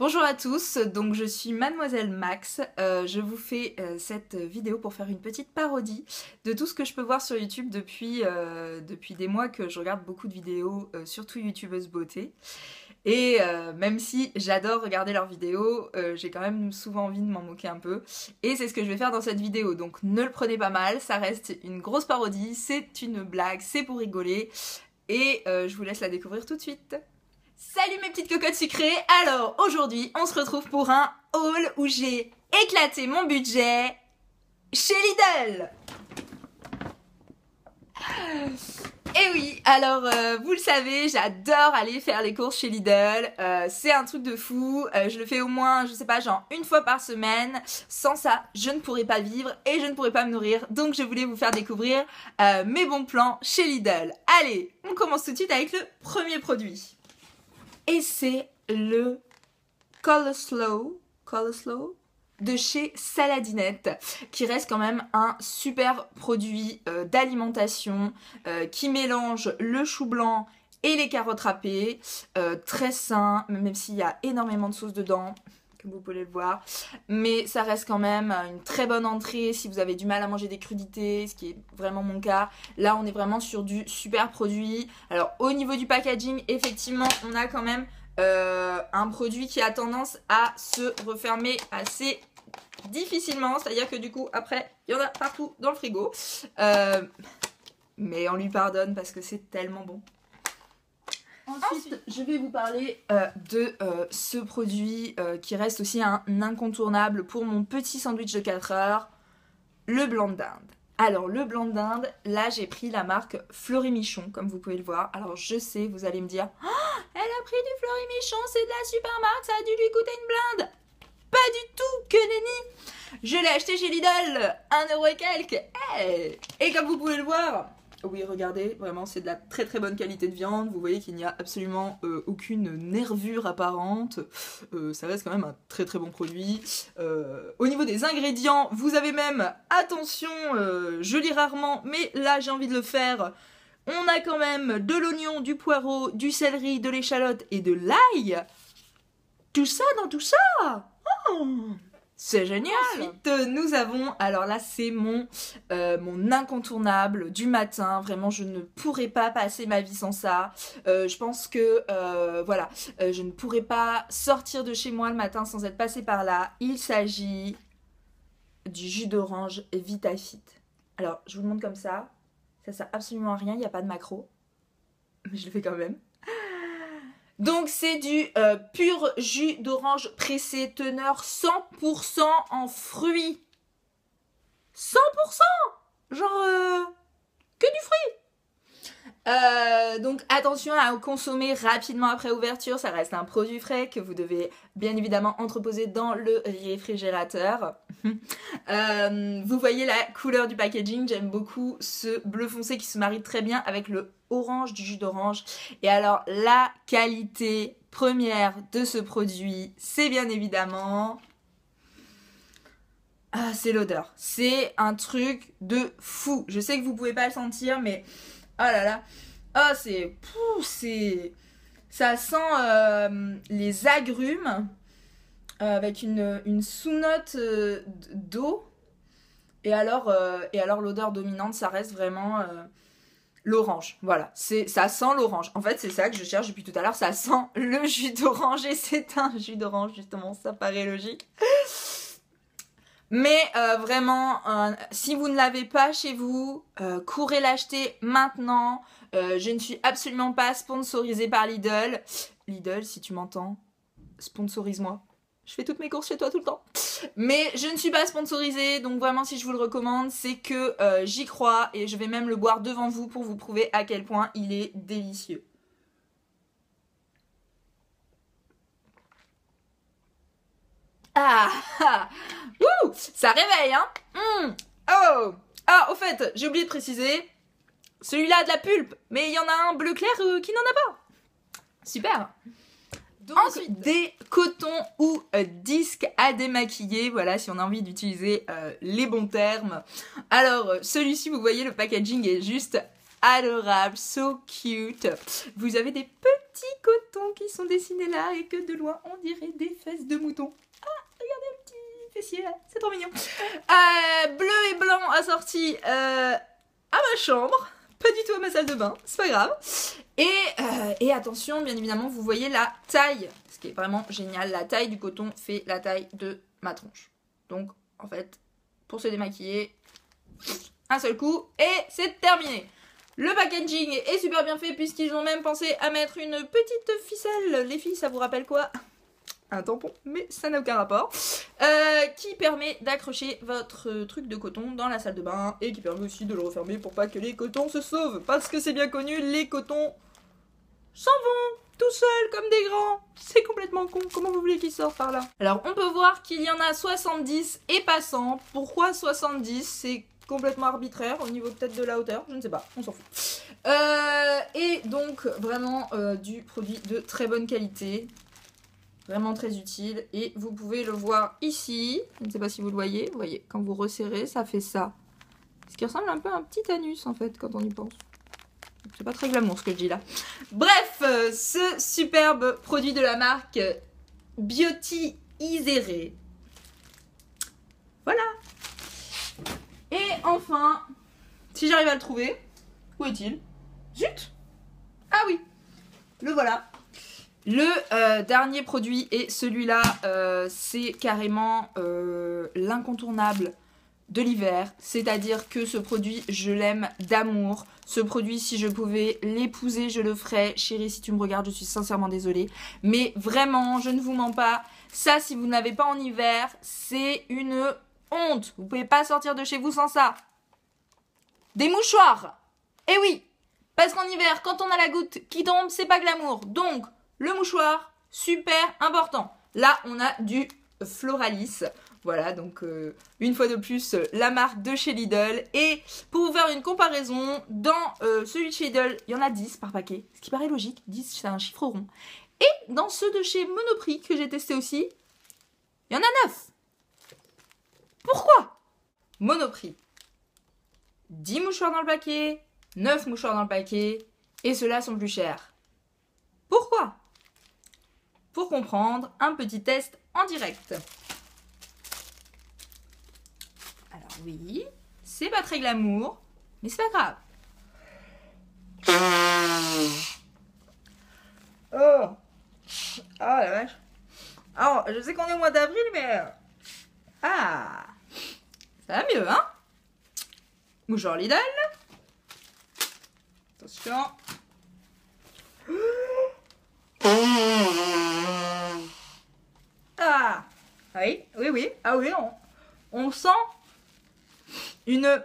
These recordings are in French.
Bonjour à tous, donc je suis Mademoiselle Max, je vous fais cette vidéo pour faire une petite parodie de tout ce que je peux voir sur YouTube depuis des mois que je regarde beaucoup de vidéos, surtout youtubeuses beauté. Et même si j'adore regarder leurs vidéos, j'ai quand même souvent envie de m'en moquer un peu. Et c'est ce que je vais faire dans cette vidéo, donc ne le prenez pas mal, ça reste une grosse parodie, c'est une blague, c'est pour rigoler. Et je vous laisse la découvrir tout de suite. Salut mes petites cocottes sucrées. Alors aujourd'hui on se retrouve pour un haul où j'ai éclaté mon budget chez Lidl. Et oui, alors vous le savez, j'adore aller faire les courses chez Lidl, c'est un truc de fou, je le fais au moins, je sais pas, genre une fois par semaine. Sans ça, je ne pourrais pas vivre et je ne pourrais pas me nourrir, donc je voulais vous faire découvrir mes bons plans chez Lidl. Allez, on commence tout de suite avec le premier produit. Et c'est le Coleslaw de chez Saladinette, qui reste quand même un super produit d'alimentation qui mélange le chou blanc et les carottes râpées, très sain, même s'il y a énormément de sauce dedans, comme vous pouvez le voir, mais ça reste quand même une très bonne entrée si vous avez du mal à manger des crudités, ce qui est vraiment mon cas. Là on est vraiment sur du super produit. Alors au niveau du packaging, effectivement on a quand même un produit qui a tendance à se refermer assez difficilement, c'est à dire que du coup après il y en a partout dans le frigo, mais on lui pardonne parce que c'est tellement bon. Ensuite, je vais vous parler de ce produit qui reste aussi un incontournable pour mon petit sandwich de 4 heures, le blanc de dinde. Alors le blanc de dinde, là j'ai pris la marque Fleury-Michon, comme vous pouvez le voir. Alors je sais, vous allez me dire oh, elle a pris du Fleury-Michon, c'est de la super marque, ça a dû lui coûter une blinde. Pas du tout, que nenni. Je l'ai acheté chez Lidl, 1€ et quelques. Hey. Et comme vous pouvez le voir, oui, regardez, vraiment, c'est de la très très bonne qualité de viande. Vous voyez qu'il n'y a absolument aucune nervure apparente. Ça reste quand même un très très bon produit. Au niveau des ingrédients, vous avez même, attention, je lis rarement, mais là j'ai envie de le faire. On a quand même de l'oignon, du poireau, du céleri, de l'échalote et de l'ail. Tout ça dans tout ça. Oh, c'est génial. Ensuite, nous avons, alors là c'est mon incontournable du matin, vraiment je ne pourrais pas passer ma vie sans ça. Je pense que voilà, je ne pourrais pas sortir de chez moi le matin sans être passée par là. Il s'agit du jus d'orange Vitafit. Alors je vous le montre comme ça sert absolument à rien, il n'y a pas de macro, mais je le fais quand même. Donc c'est du pur jus d'orange pressé, teneur 100% en fruits. 100%. Genre que du fruit. Donc attention à consommer rapidement après ouverture, ça reste un produit frais que vous devez bien évidemment entreposer dans le réfrigérateur. Vous voyez la couleur du packaging, j'aime beaucoup ce bleu foncé qui se marie très bien avec le orange du jus d'orange. Et alors la qualité première de ce produit, c'est bien évidemment... Ah, c'est l'odeur. C'est un truc de fou. Je sais que vous pouvez pas le sentir, mais... Oh là là. Oh, c'est... Ça sent les agrumes avec une sous-note d'eau. Et alors l'odeur dominante, ça reste vraiment l'orange. Voilà, ça sent l'orange. En fait, c'est ça que je cherche depuis tout à l'heure. Ça sent le jus d'orange et c'est un jus d'orange, justement. Ça paraît logique. Mais vraiment, si vous ne l'avez pas chez vous, courez l'acheter maintenant. Je ne suis absolument pas sponsorisée par Lidl. Lidl, si tu m'entends, sponsorise-moi. Je fais toutes mes courses chez toi tout le temps. Mais je ne suis pas sponsorisée, donc vraiment si je vous le recommande, c'est que j'y crois et je vais même le boire devant vous pour vous prouver à quel point il est délicieux. Ah, ah. Ouh, ça réveille, hein. Oh, ah, au fait, j'ai oublié de préciser, celui-là a de la pulpe, mais il y en a un bleu clair qui n'en a pas. Super. Donc, ensuite, des cotons ou disques à démaquiller, voilà, si on a envie d'utiliser les bons termes. Alors, celui-ci, vous voyez, le packaging est juste adorable, so cute. Vous avez des petits cotons qui sont dessinés là et que de loin on dirait des fesses de mouton. Ah, regardez un petit fessier là, c'est trop mignon. Bleu et blanc assorti à ma chambre, pas du tout à ma salle de bain, c'est pas grave. Et attention, bien évidemment, vous voyez la taille, ce qui est vraiment génial, la taille du coton fait la taille de ma tronche. Donc en fait, pour se démaquiller, un seul coup et c'est terminé. Le packaging est super bien fait puisqu'ils ont même pensé à mettre une petite ficelle. Les filles, ça vous rappelle quoi? Un tampon, mais ça n'a aucun rapport. Qui permet d'accrocher votre truc de coton dans la salle de bain et qui permet aussi de le refermer pour pas que les cotons se sauvent. Parce que c'est bien connu, les cotons s'en vont tout seuls comme des grands. C'est complètement con. Comment vous voulez qu'ils sortent par là? Alors, on peut voir qu'il y en a 70 et pas 100. Pourquoi 70? C'est complètement arbitraire au niveau peut-être de la hauteur. Je ne sais pas. On s'en fout. Et donc, vraiment du produit de très bonne qualité. Vraiment très utile. Et vous pouvez le voir ici. Je ne sais pas si vous le voyez. Vous voyez, quand vous resserrez, ça fait ça. Ce qui ressemble un peu à un petit anus, en fait, quand on y pense. C'est pas très glamour ce que je dis là. Bref, ce superbe produit de la marque Beauty Isere. Voilà. Et enfin, si j'arrive à le trouver, où est-il? Zut! Ah oui, le voilà. Le dernier produit, et celui-là, c'est carrément l'incontournable de l'hiver, c'est-à-dire que ce produit, je l'aime d'amour. Ce produit, si je pouvais l'épouser, je le ferais. Chérie, si tu me regardes, je suis sincèrement désolée. Mais vraiment, je ne vous mens pas. Ça, si vous ne l'avez pas en hiver, c'est une honte. Vous pouvez pas sortir de chez vous sans ça. Des mouchoirs. Eh oui, parce qu'en hiver, quand on a la goutte qui tombe, c'est pas glamour. Donc, le mouchoir, super important. Là, on a du Floralis. Voilà, donc une fois de plus, la marque de chez Lidl. Et pour vous faire une comparaison, dans celui de chez Lidl, il y en a 10 par paquet. Ce qui paraît logique, 10 c'est un chiffre rond. Et dans ceux de chez Monoprix, que j'ai testé aussi, il y en a 9. Pourquoi? Monoprix. 10 mouchoirs dans le paquet, 9 mouchoirs dans le paquet, et ceux-là sont plus chers. Pourquoi? Pour comprendre, un petit test en direct. Alors oui, c'est pas très glamour, mais c'est pas grave. Oh, la vache. Alors, je sais qu'on est au mois d'avril, mais... Ah, ça va mieux, hein? Mouchoir Lidl. Attention. Ah, oui. Ah oui, on sent une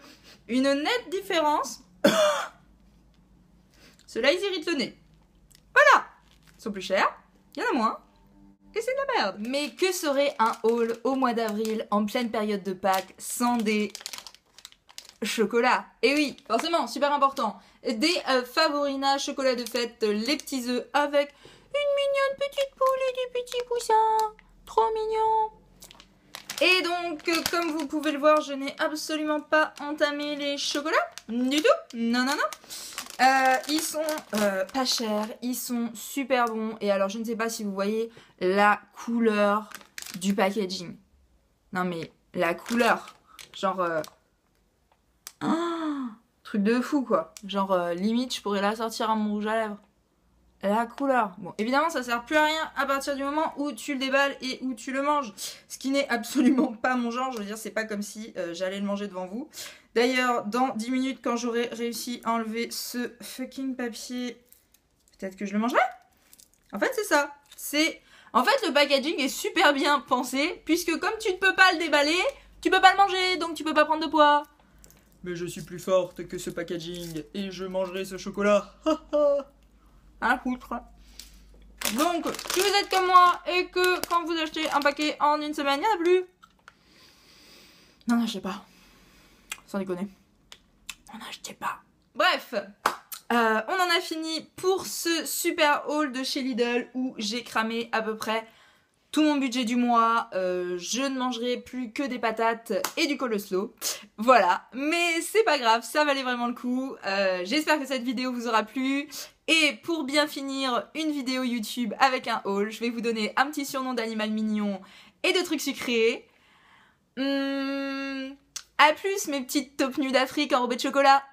nette différence. Ceux-là, ils irritent le nez. Voilà. Ils sont plus chers, il y en a moins. Et c'est de la merde. Mais que serait un haul au mois d'avril, en pleine période de Pâques, sans des chocolats? Et oui, forcément, super important. Des Favorina chocolat de fête, les petits œufs avec une mignonne petite poule et des petits poussins. Trop mignon. Et donc, comme vous pouvez le voir, je n'ai absolument pas entamé les chocolats. Du tout. Non. Ils sont pas chers, ils sont super bons. Et alors, je ne sais pas si vous voyez la couleur du packaging. Non mais, la couleur. Genre... truc de fou, quoi. Genre, limite, je pourrais la sortir à mon rouge à lèvres. La couleur. Bon, évidemment, ça sert plus à rien à partir du moment où tu le déballes et où tu le manges. Ce qui n'est absolument pas mon genre. Je veux dire, c'est pas comme si j'allais le manger devant vous. D'ailleurs, dans 10 minutes, quand j'aurai réussi à enlever ce fucking papier, peut-être que je le mangerai. En fait, c'est ça. En fait, le packaging est super bien pensé, puisque comme tu ne peux pas le déballer, tu peux pas le manger, donc tu peux pas prendre de poids. Mais je suis plus forte que ce packaging, et je mangerai ce chocolat. Un poutre. Donc, si vous êtes comme moi et que quand vous achetez un paquet en une semaine, il n'y en a plus. Non, achetez pas. Sans déconner. Non, achetez pas. Bref, on en a fini pour ce super haul de chez Lidl où j'ai cramé à peu près tout mon budget du mois, je ne mangerai plus que des patates et du coleslaw. Voilà, mais c'est pas grave, ça valait vraiment le coup. J'espère que cette vidéo vous aura plu. Et pour bien finir une vidéo YouTube avec un haul, je vais vous donner un petit surnom d'animal mignon et de trucs sucrés. À plus mes petites top nues d'Afrique enrobées de chocolat.